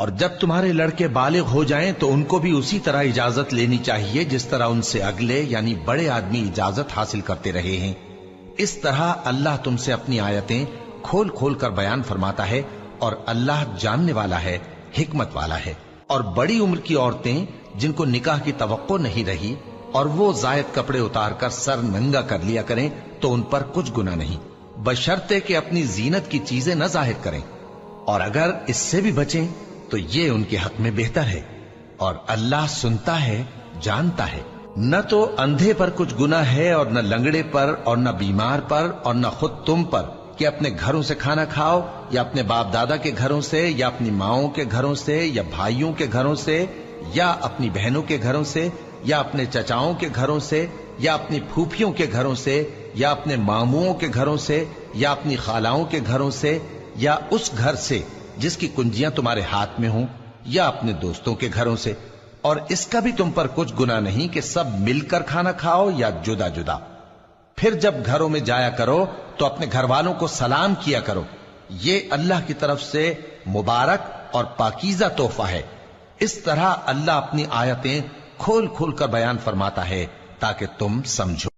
اور جب تمہارے لڑکے بالغ ہو جائیں تو ان کو بھی اسی طرح اجازت لینی چاہیے جس طرح ان سے اگلے یعنی بڑے آدمی اجازت حاصل کرتے رہے ہیں۔ اس طرح اللہ تم سے اپنی آیتیں کھول کھول کر بیان فرماتا ہے، اور اللہ جاننے والا ہے، حکمت والا ہے۔ اور بڑی عمر کی عورتیں جن کو نکاح کی توقع نہیں رہی اور وہ زائد کپڑے اتار کر سر ننگا کر لیا کریں تو ان پر کچھ گناہ نہیں، بشرطے کہ اپنی زینت کی چیزیں نہ ظاہر کریں، اور اگر اس سے بھی بچیں تو یہ ان کے حق میں بہتر ہے، اور اللہ سنتا ہے، جانتا ہے۔ نہ تو اندھے پر کچھ گناہ ہے اور نہ لنگڑے پر اور نہ بیمار پر اور نہ خود تم پر کہ اپنے گھروں سے کھانا کھاؤ یا اپنے باپ دادا کے گھروں سے یا اپنی ماؤں کے گھروں سے یا بھائیوں کے گھروں سے یا اپنی بہنوں کے گھروں سے یا اپنے چچاؤں کے گھروں سے یا اپنی پھوپھیوں کے گھروں سے یا اپنے ماموؤں کے گھروں سے یا اپنی خالاؤں کے گھروں سے یا اس گھر سے جس کی کنجیاں تمہارے ہاتھ میں ہوں یا اپنے دوستوں کے گھروں سے، اور اس کا بھی تم پر کچھ گناہ نہیں کہ سب مل کر کھانا کھاؤ یا جدا جدا۔ پھر جب گھروں میں جایا کرو تو اپنے گھر والوں کو سلام کیا کرو، یہ اللہ کی طرف سے مبارک اور پاکیزہ تحفہ ہے۔ اس طرح اللہ اپنی آیتیں کھول کھول کر بیان فرماتا ہے تاکہ تم سمجھو۔